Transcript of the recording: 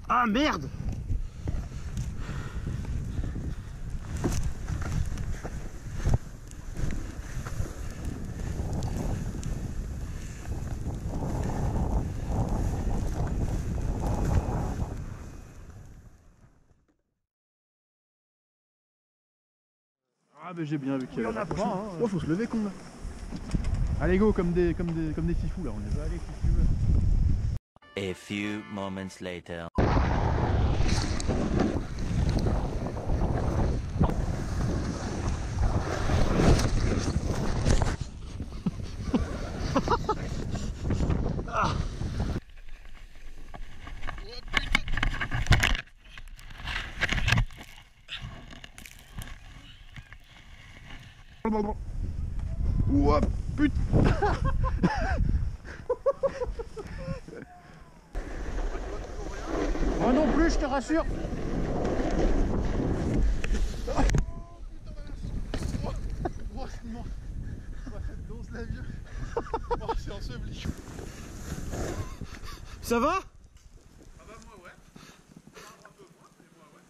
Ah merde! Ah mais j'ai bien vu qu'il y avait pas. Oh, faut se lever con là. Allez go comme des fifous là, on y va. Allez si tu veux. A few moments later. Ouah putain. Moi non plus, je te rassure. Franchement, cette dose la vieux. Oh, c'est enseveli. Ça va? Ah bah moi ouais. Un peu moins, mais moi ouais.